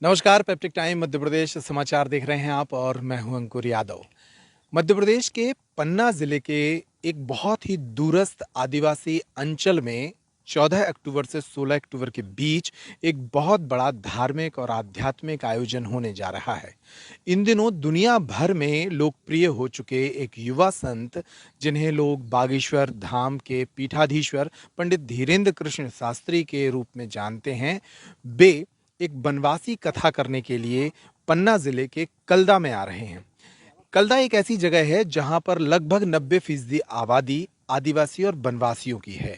नमस्कार। Peptic time Madhya Pradesh समाचार देख रहे हैं आप और मैं हूं अंकुर यादव। मध्य प्रदेश के पन्ना जिले के एक बहुत ही दूरस्थ आदिवासी अंचल में 14 अक्टूबर से 16 अक्टूबर के बीच एक बहुत बड़ा धार्मिक और आध्यात्मिक आयोजन होने जा रहा है। इन दिनों दुनिया भर में लोकप्रिय हो चुके एक युवा संत, जिन्हें लोग बागेश्वर धाम के पीठाधीश्वर पंडित धीरेन्द्र कृष्ण शास्त्री के रूप में जानते हैं, वे एक बनवासी कथा करने के लिए पन्ना जिले के कल्दा में आ रहे हैं। कल्दा एक ऐसी जगह है जहां पर लगभग 90% आबादी आदिवासी और बनवासियों की है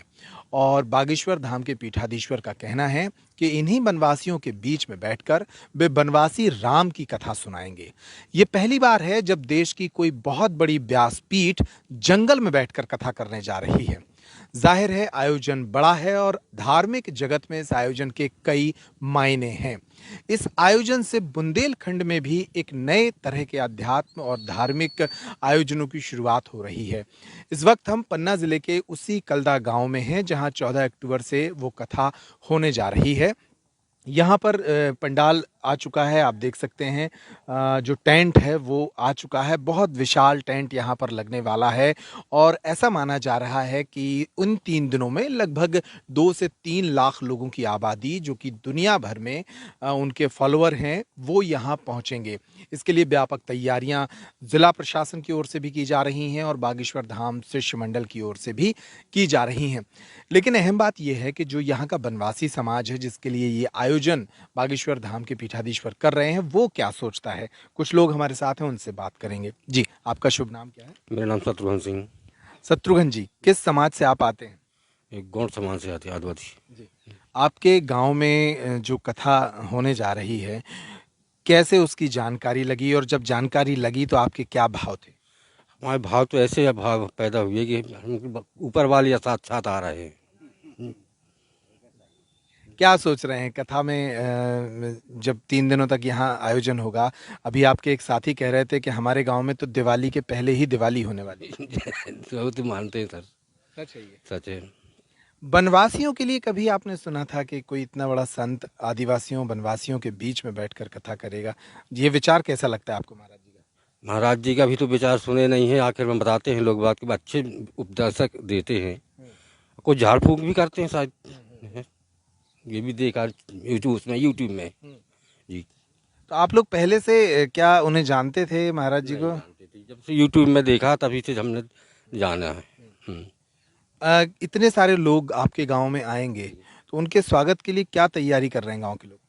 और बागेश्वर धाम के पीठाधीश्वर का कहना है कि इन्हीं बनवासियों के बीच में बैठकर वे बनवासी राम की कथा सुनाएंगे। ये पहली बार है जब देश की कोई बहुत बड़ी व्यासपीठ जंगल में बैठकर कथा करने जा रही है। जाहिर है आयोजन बड़ा है और धार्मिक जगत में इस आयोजन के कई मायने हैं। इस आयोजन से बुंदेलखंड में भी एक नए तरह के अध्यात्म और धार्मिक आयोजनों की शुरुआत हो रही है। इस वक्त हम पन्ना जिले के उसी कल्दा गांव में हैं जहां 14 अक्टूबर से वो कथा होने जा रही है। यहाँ पर पंडाल आ चुका है, आप देख सकते हैं। जो टेंट है वो आ चुका है, बहुत विशाल टेंट यहाँ पर लगने वाला है और ऐसा माना जा रहा है कि उन 3 दिनों में लगभग 2 से 3 लाख लोगों की आबादी, जो कि दुनिया भर में उनके फॉलोअर हैं, वो यहाँ पहुँचेंगे। इसके लिए व्यापक तैयारियाँ जिला प्रशासन की ओर से भी की जा रही हैं और बागेश्वर धाम शिष्टमंडल की ओर से भी की जा रही हैं। लेकिन अहम बात यह है कि जो यहाँ का बनवासी समाज है, जिसके लिए ये आयोजन बागेश्वर धाम के पीठाधीश्वर कर रहे हैं, वो क्या सोचता है। कुछ लोग हमारे साथ हैं, उनसे बात करेंगे। जी, आपका शुभ नाम क्या है? मेरा नाम शत्रुघ्न सिंह। शत्रुघ्न जी, किस समाज से आप आते हैं? एक गौड़ समाज से आते आदिवासी। जी। आपके गांव में जो कथा होने जा रही है, कैसे उसकी जानकारी लगी और जब जानकारी लगी तो आपके क्या भाव थे? हमारे भाव तो ऐसे भाव पैदा हुए कि हम ऊपर वाले साथ साथ आ रहे हैं। क्या सोच रहे हैं कथा में? जब 3 दिनों तक यहाँ आयोजन होगा, अभी आपके एक साथी कह रहे थे कि हमारे गांव में तो दिवाली के पहले ही दिवाली होने वाली है। तो मानते हैं सर। सच है ये? सच है। बनवासियों के लिए कभी आपने सुना था कि कोई इतना बड़ा संत आदिवासियों बनवासियों के बीच में बैठकर कथा करेगा? ये विचार कैसा लगता है आपको महाराज जी का? महाराज जी का भी तो विचार सुने नहीं है, आखिर में बताते हैं लोग बात के अच्छे उपदेशक देते हैं। कुछ झाड़ फूक भी करते हैं शायद। ये भी देखा यूट्यूब में। जी। तो आप लोग पहले से क्या उन्हें जानते थे महाराज जी नहीं को? जानते थे, जब से यूट्यूब में देखा तभी से हमने जाना है। इतने सारे लोग आपके गांव में आएंगे तो उनके स्वागत के लिए क्या तैयारी कर रहे हैं गांव के लोग?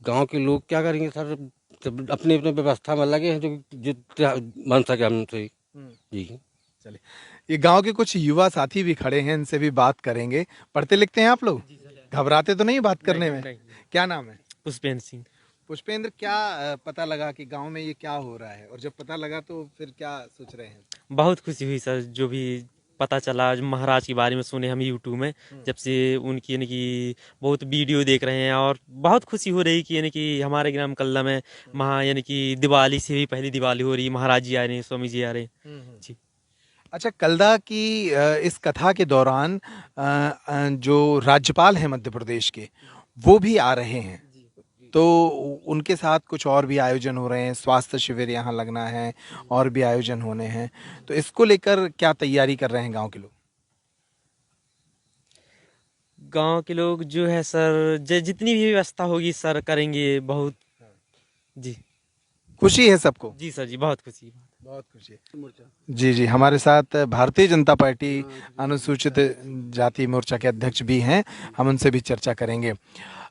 गांव के लोग क्या करेंगे सर, सब अपने अपने व्यवस्था में लगे हैं, जो जितना बन सके हमसे। जी। चलिए, ये गांव के कुछ युवा साथी भी खड़े हैं, इनसे भी बात करेंगे। पढ़ते लिखते हैं आप लोग? घबराते तो नहीं बात करने में? क्या नाम है? पुष्पेंद्र सिंह। पुष्पेंद्र, क्या पता लगा कि गांव में ये क्या हो रहा है और जब पता लगा तो फिर क्या सोच रहे हैं? बहुत खुशी हुई सर, जो भी पता चला जो महाराज के बारे में सुने हम यूट्यूब में। जब से उनकी यानी कि बहुत वीडियो देख रहे हैं और बहुत खुशी हो रही कि यानी कि हमारे ग्राम कल्ला में यानी कि दिवाली से भी पहली दिवाली हो रही, महाराज जी आ रहे हैं, स्वामी जी आ रहे हैं। जी। अच्छा, कल्दा की इस कथा के दौरान जो राज्यपाल हैं मध्य प्रदेश के, वो भी आ रहे हैं। तो उनके साथ कुछ और भी आयोजन हो रहे हैं, स्वास्थ्य शिविर यहाँ लगना है और भी आयोजन होने हैं। तो इसको लेकर क्या तैयारी कर रहे हैं गांव के लोग? गांव के लोग जो है सर, जितनी भी व्यवस्था होगी सर करेंगे बहुत। जी। खुशी है सबको? जी सर जी, बहुत खुशी। बहुत खुशी है। जी जी, हमारे साथ भारतीय जनता पार्टी अनुसूचित जाति मोर्चा के अध्यक्ष भी हैं, हम उनसे भी चर्चा करेंगे।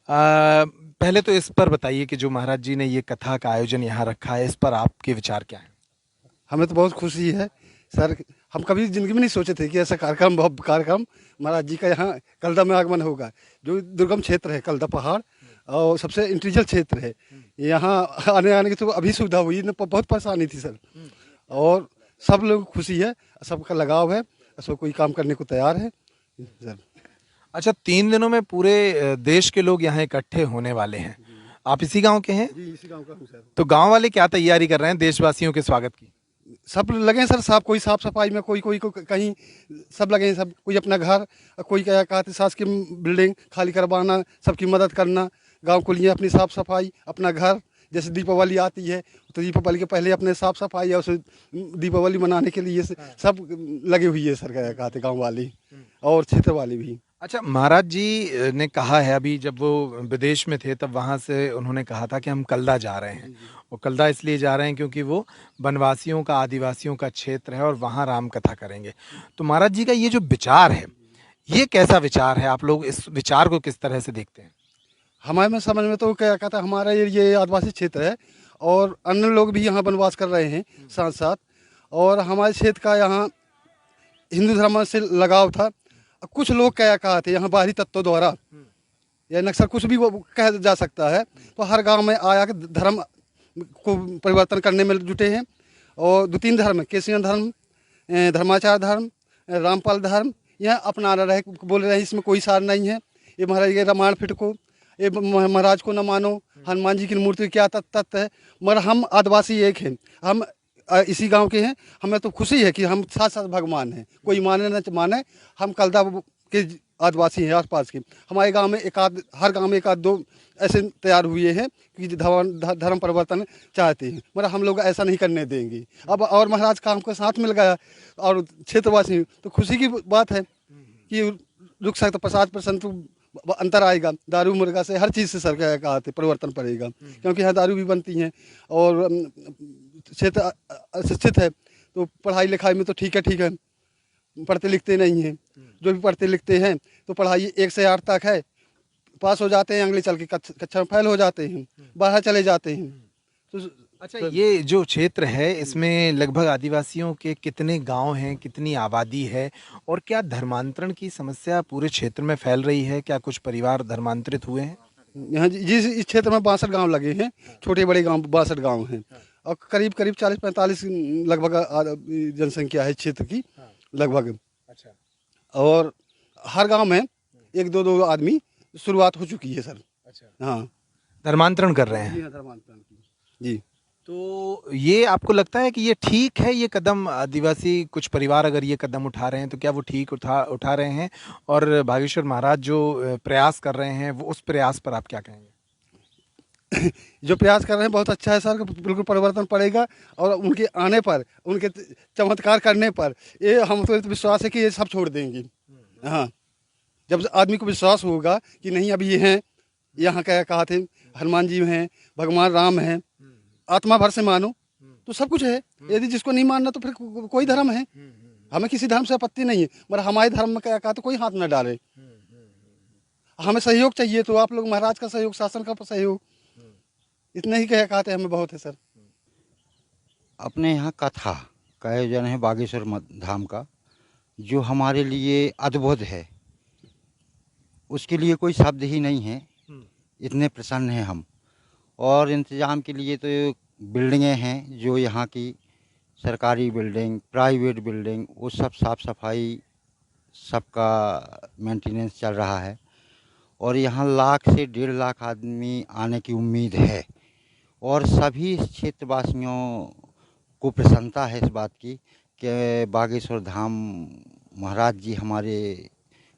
पहले तो इस पर बताइए कि जो महाराज जी ने ये कथा का आयोजन यहाँ रखा है, इस पर आपके विचार क्या हैं? हमें तो बहुत खुशी है सर। हम कभी जिंदगी में नहीं सोचे थे कि ऐसा कार्यक्रम, बहुत कार्यक्रम महाराज जी का यहाँ कल्दा में आगमन होगा। जो दुर्गम क्षेत्र है कल्दा पहाड़ और सबसे इंटीरियर क्षेत्र है, यहाँ आने आने की तो अभी सुविधा हुई न, बहुत परेशानी थी सर। और सब लोग खुशी है, सबका लगाव है, सब कोई काम करने को तैयार है सर। अच्छा, 3 दिनों में पूरे देश के लोग यहाँ इकट्ठे होने वाले हैं। आप इसी गांव के हैं? जी, इसी गाँव का हूँ सर। तो गांव वाले क्या तैयारी कर रहे हैं देशवासियों के स्वागत की? सब लगे हैं सर, साफ कोई साफ सफाई में, कोई कहीं सब लगे हैं, सब कोई अपना घर, कोई क्या कहते सास की बिल्डिंग खाली करवाना, सबकी मदद करना, गांव को लिए अपनी साफ सफाई, अपना घर, जैसे दीपावली आती है तो दीपावली के पहले अपने साफ सफाई और उसे दीपावली मनाने के लिए सब लगे हुए है सर, क्या कहते गाँव वाले और क्षेत्र वाले भी। अच्छा, महाराज जी ने कहा है, अभी जब वो विदेश में थे तब वहाँ से उन्होंने कहा था कि हम कल्दा जा रहे हैं। वो कल्दा इसलिए जा रहे हैं क्योंकि वो वनवासियों का, आदिवासियों का क्षेत्र है और वहाँ राम कथा करेंगे। तो महाराज जी का ये जो विचार है, ये कैसा विचार है? आप लोग इस विचार को किस तरह से देखते हैं? हमारे में समझ में तो क्या कहता है, हमारा ये आदिवासी क्षेत्र है और अन्य लोग भी यहाँ वनवास कर रहे हैं साथ साथ, और हमारे क्षेत्र का यहाँ हिंदू धर्म से लगाव था। कुछ लोग क्या कहते हैं यहाँ बाहरी तत्वों द्वारा या नक्सल कुछ भी वो कह जा सकता है, तो हर गांव में आया कि धर्म को परिवर्तन करने में जुटे हैं। और 2-3 धर्म, केशियन धर्म, धर्माचार धर्म, रामपाल धर्म, यह अपना रहे, बोल रहे हैं इसमें कोई सार नहीं है। ये महाराज ये रामायण फिट को, ये महाराज को न मानो, हनुमान जी की मूर्ति क्या तत्व है, मगर हम आदिवासी एक हैं, हम इसी गांव के हैं। हमें तो खुशी है कि हम साथ साथ भगवान हैं, कोई माने न माने, हम कल्दा के आदिवासी हैं आसपास के। हमारे गांव में हर गांव में 1-2 ऐसे तैयार हुए हैं कि धर्म परिवर्तन चाहते हैं, मगर हम लोग ऐसा नहीं करने देंगे। अब और महाराज का हमको साथ मिल गया और क्षेत्रवासी, तो खुशी की बात है कि रुक सकता 50% अंतर आएगा। दारू मुर्गा से हर चीज़ से सरकार का परिवर्तन पड़ेगा, क्योंकि यहाँ दारू भी बनती हैं और क्षेत्र अशिक्षित है, तो पढ़ाई लिखाई में तो ठीक है, पढ़ते लिखते नहीं हैं। जो भी पढ़ते लिखते हैं तो पढ़ाई 1 से 8 तक है, पास हो जाते हैं, अगले चल के कक्षा में फेल हो जाते हैं, बाहर चले जाते हैं। तो अच्छा, ये जो क्षेत्र है इसमें लगभग आदिवासियों के कितने गांव हैं, कितनी आबादी है, और क्या धर्मांतरण की समस्या पूरे क्षेत्र में फैल रही है? क्या कुछ परिवार धर्मांतरित हुए हैं? यहाँ जिस इस क्षेत्र में 62 गांव लगे हैं, छोटे बड़े गांव 62 गांव हैं और करीब 40-45 लगभग जनसंख्या है क्षेत्र की लगभग। अच्छा, और हर गांव में 1-2 आदमी शुरुआत हो चुकी है सर। अच्छा, हाँ, धर्मांतरण कर रहे हैं। धर्मांतरण की जी। तो ये आपको लगता है कि ये ठीक है, ये कदम आदिवासी कुछ परिवार अगर ये कदम उठा रहे हैं तो क्या वो ठीक उठा रहे हैं? और बागेश्वर महाराज जो प्रयास कर रहे हैं, वो उस प्रयास पर आप क्या कहेंगे? जो प्रयास कर रहे हैं बहुत अच्छा है सर, बिल्कुल परिवर्तन पड़ेगा। और उनके आने पर, उनके चमत्कार करने पर ये हम तो विश्वास है कि ये सब छोड़ देंगे। हाँ, जब आदमी को विश्वास होगा कि नहीं अभी ये हैं, यहाँ क्या कहा थे, हनुमान जी हैं, भगवान राम हैं, आत्मा भर से मानो तो सब कुछ है। यदि जिसको नहीं मानना तो फिर कोई धर्म है, हमें किसी धर्म से आपत्ति नहीं है, मगर हमारे धर्म में क्या कहा तो कोई हाथ न डाले। हमें सहयोग चाहिए तो आप लोग महाराज का सहयोग, शासन का सहयोग, इतना ही कह कहते हमें बहुत है सर। अपने यहाँ कथा का आयोजन है बागेश्वर धाम का, जो हमारे लिए अद्भुत है, उसके लिए कोई शब्द ही नहीं है, इतने प्रसन्न हैं हम। और इंतज़ाम के लिए तो बिल्डिंगें हैं, जो यहाँ की सरकारी बिल्डिंग, प्राइवेट बिल्डिंग, वो सब साफ़ सफाई सबका मेंटेनेंस चल रहा है। और यहाँ 1 लाख से 1.5 लाख आदमी आने की उम्मीद है। और सभी क्षेत्रवासियों को प्रसन्नता है इस बात की कि बागेश्वर धाम महाराज जी हमारे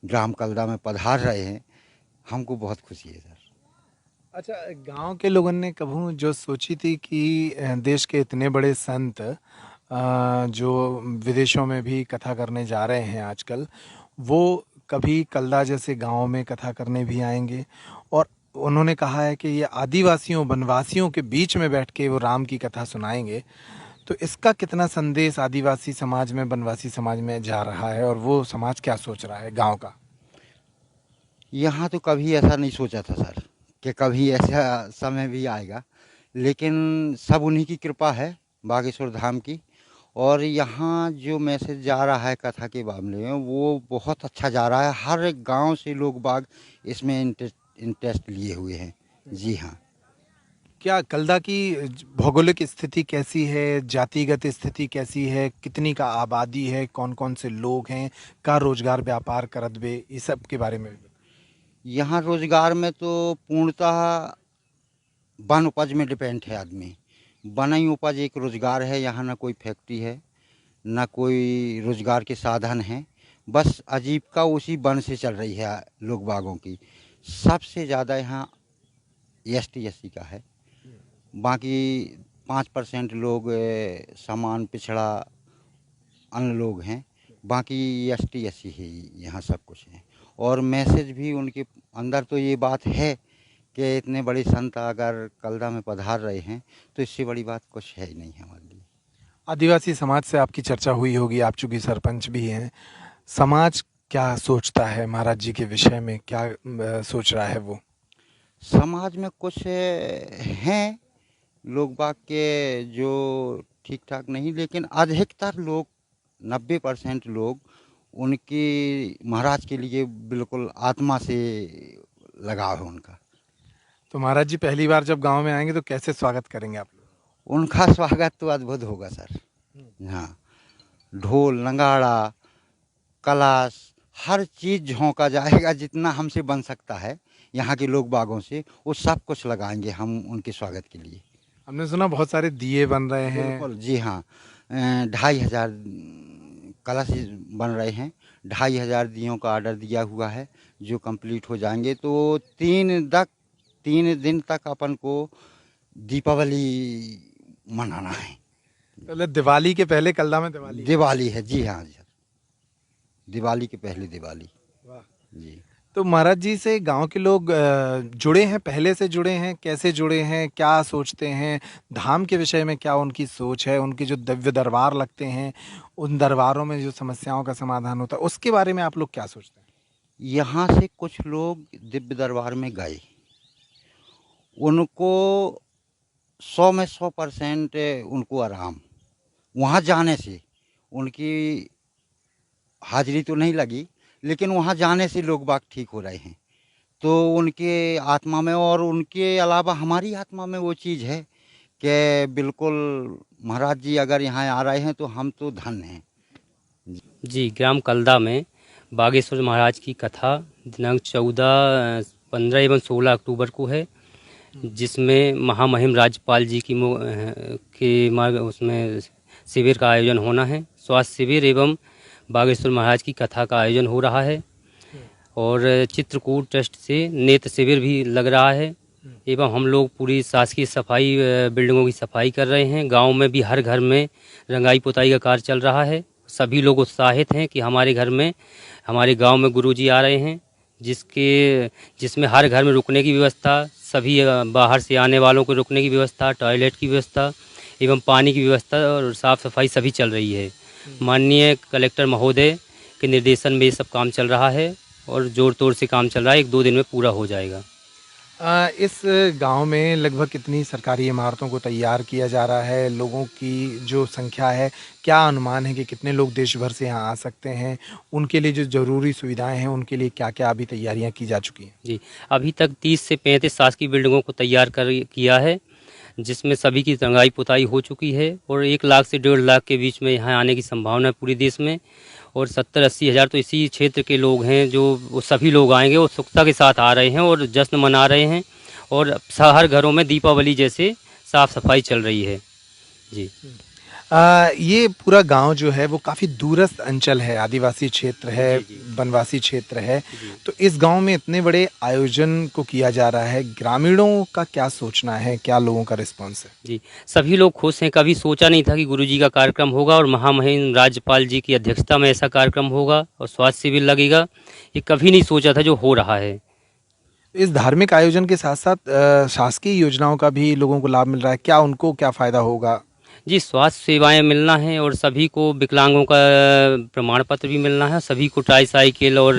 ग्राम कल्दा में पधार रहे हैं, हमको बहुत खुशी है सर। अच्छा, गांव के लोगों ने कभी जो सोची थी कि देश के इतने बड़े संत जो विदेशों में भी कथा करने जा रहे हैं आजकल, वो कभी कल्दा जैसे गांव में कथा करने भी आएंगे, और उन्होंने कहा है कि ये आदिवासियों, वनवासियों के बीच में बैठ के वो राम की कथा सुनाएंगे। तो इसका कितना संदेश आदिवासी समाज में, वनवासी समाज में जा रहा है, और वो समाज क्या सोच रहा है गांव का? यहाँ तो कभी ऐसा नहीं सोचा था सर कि कभी ऐसा समय भी आएगा, लेकिन सब उन्हीं की कृपा है बागेश्वर धाम की। और यहाँ जो मैसेज जा रहा है कथा के मामले में, वो बहुत अच्छा जा रहा है। हर एक गांव से लोग बाग इसमें इंटरेस्ट लिए हुए हैं। जी हाँ। क्या कल्दा की भौगोलिक स्थिति कैसी है, जातिगत स्थिति कैसी है, कितनी का आबादी है, कौन कौन से लोग हैं, का रोजगार व्यापार करतबे, ये सब के बारे में? यहाँ रोजगार में तो पूर्णतः वन उपज में डिपेंड है आदमी। वन ही उपज एक रोजगार है। यहाँ ना कोई फैक्ट्री है, ना कोई रोजगार के साधन हैं, बस आजीविका उसी वन से चल रही है लोग बागों की। सबसे ज़्यादा यहाँ ST SC का है। बाकी 5% लोग समान पिछड़ा अन्य लोग हैं। बाकी ST SC ही यहाँ सब कुछ है। और मैसेज भी उनके अंदर तो ये बात है कि इतने बड़े संत अगर कलदा में पधार रहे हैं तो इससे बड़ी बात कुछ है ही नहीं हमारे लिए। आदिवासी समाज से आपकी चर्चा हुई होगी, आप चूंकि सरपंच भी हैं। समाज क्या सोचता है महाराज जी के विषय में, क्या सोच रहा है वो? समाज में कुछ हैं लोग बाग के जो ठीक ठाक नहीं, लेकिन अधिकतर लोग 90% लोग उनकी महाराज के लिए बिल्कुल आत्मा से लगाव है उनका। तो महाराज जी पहली बार जब गांव में आएंगे तो कैसे स्वागत करेंगे आप लोग? उनका स्वागत तो अद्भुत होगा सर। हाँ, ढोल नगाड़ा कलाश हर चीज़ झोंका जाएगा, जितना हमसे बन सकता है यहाँ के लोग बागों से वो सब कुछ लगाएंगे हम उनके स्वागत के लिए। हमने सुना बहुत सारे दिए बन रहे हैं। बिल्कुल जी हाँ। 2500 कलश बन रहे हैं। 2500 दियों का ऑर्डर दिया हुआ है, जो कंप्लीट हो जाएंगे तो 3 दिन तक अपन को दीपावली मनाना है। पहले दिवाली के पहले कलदा में दिवाली। दिवाली है जी हाँ जी, दिवाली के पहले दिवाली। वाह। जी तो महाराज जी से गांव के लोग जुड़े हैं, पहले से जुड़े हैं, कैसे जुड़े हैं, क्या सोचते हैं धाम के विषय में, क्या उनकी सोच है? उनके जो दिव्य दरबार लगते हैं, उन दरबारों में जो समस्याओं का समाधान होता है, उसके बारे में आप लोग क्या सोचते हैं? यहाँ से कुछ लोग दिव्य दरबार में गए, उनको 100 में 100% उनको आराम वहाँ जाने से। उनकी हाजिरी तो नहीं लगी, लेकिन वहाँ जाने से लोग बाग ठीक हो रहे हैं। तो उनके आत्मा में और उनके अलावा हमारी आत्मा में वो चीज़ है कि बिल्कुल महाराज जी अगर यहाँ आ रहे हैं तो हम तो धन्य हैं। जी, ग्राम कलदा में बागेश्वर महाराज की कथा दिनांक 14, 15 एवं 16 अक्टूबर को है, जिसमें महामहिम राज्यपाल जी के मार्ग उसमें शिविर का आयोजन होना है। स्वास्थ्य शिविर एवं बागेश्वर महाराज की कथा का आयोजन हो रहा है और चित्रकूट ट्रस्ट से नेत्र शिविर भी लग रहा है एवं हम लोग पूरी शासकीय सफाई बिल्डिंगों की सफाई कर रहे हैं। गांव में भी हर घर में रंगाई पुताई का कार्य चल रहा है। सभी लोग उत्साहित हैं कि हमारे घर में, हमारे गांव में गुरुजी आ रहे हैं, जिसमें हर घर में रुकने की व्यवस्था, सभी बाहर से आने वालों को रुकने की व्यवस्था, टॉयलेट की व्यवस्था एवं पानी की व्यवस्था और साफ़ सफाई सभी चल रही है। माननीय कलेक्टर महोदय के निर्देशन में ये सब काम चल रहा है और ज़ोर तोड़ से काम चल रहा है। 1-2 दिन में पूरा हो जाएगा। इस गांव में लगभग कितनी सरकारी इमारतों को तैयार किया जा रहा है? लोगों की जो संख्या है, क्या अनुमान है कि कितने लोग देश भर से यहाँ आ सकते हैं? उनके लिए जो ज़रूरी सुविधाएं हैं, उनके लिए क्या-क्या अभी तैयारियां की जा चुकी हैं? जी, अभी तक 30 से 35 शासकीय बिल्डिंगों को तैयार किया है, जिसमें सभी की रंगाई पुताई हो चुकी है और 1 लाख से 1.5 लाख के बीच में यहाँ आने की संभावना है पूरे देश में। और 70-80 हज़ार तो इसी क्षेत्र के लोग हैं, जो वो सभी लोग आएंगे और उत्सुकता के साथ आ रहे हैं और जश्न मना रहे हैं और हर घरों में दीपावली जैसे साफ सफाई चल रही है। जी, ये पूरा गांव जो है वो काफ़ी दूरस्थ अंचल है, आदिवासी क्षेत्र है, जी, जी। वनवासी क्षेत्र है। जी। तो इस गांव में इतने बड़े आयोजन को किया जा रहा है, ग्रामीणों का क्या सोचना है, क्या लोगों का रिस्पॉन्स है? जी, सभी लोग खुश हैं। कभी सोचा नहीं था कि गुरुजी का कार्यक्रम होगा और महामहिम राज्यपाल जी की अध्यक्षता में ऐसा कार्यक्रम होगा और स्वास्थ्य शिविर लगेगा। ये कभी नहीं सोचा था, जो हो रहा है। इस धार्मिक आयोजन के साथ-साथ शासकीय योजनाओं का भी लोगों को लाभ मिल रहा है, क्या उनको क्या फ़ायदा होगा? जी, स्वास्थ्य सेवाएं मिलना है और सभी को विकलांगों का प्रमाण पत्र भी मिलना है। सभी को ट्राईसाइकिल और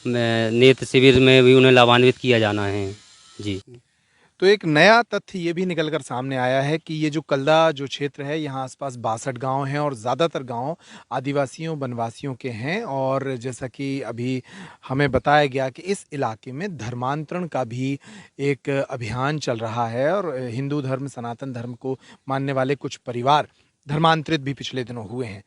नेत्र शिविर में भी उन्हें लाभान्वित किया जाना है। जी। तो एक नया तथ्य ये भी निकल कर सामने आया है कि ये जो कलदा जो क्षेत्र है, यहाँ आसपास 62 गांव हैं और ज़्यादातर गांव आदिवासियों वनवासियों के हैं। और जैसा कि अभी हमें बताया गया कि इस इलाके में धर्मांतरण का भी एक अभियान चल रहा है और हिंदू धर्म सनातन धर्म को मानने वाले कुछ परिवार धर्मांतरित भी पिछले दिनों हुए हैं।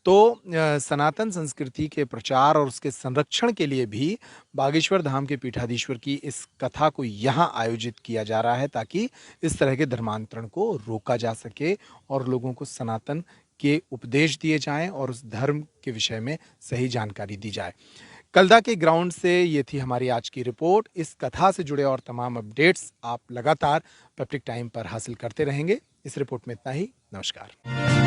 तो सनातन संस्कृति के प्रचार और उसके संरक्षण के लिए भी बागेश्वर धाम के पीठाधीश्वर की इस कथा को यहाँ आयोजित किया जा रहा है, ताकि इस तरह के धर्मांतरण को रोका जा सके और लोगों को सनातन के उपदेश दिए जाएं और उस धर्म के विषय में सही जानकारी दी जाए। कल्दा के ग्राउंड से ये थी हमारी आज की रिपोर्ट। इस कथा से जुड़े और तमाम अपडेट्स आप लगातार पेप्टिक टाइम पर हासिल करते रहेंगे। इस रिपोर्ट में इतना ही। नमस्कार।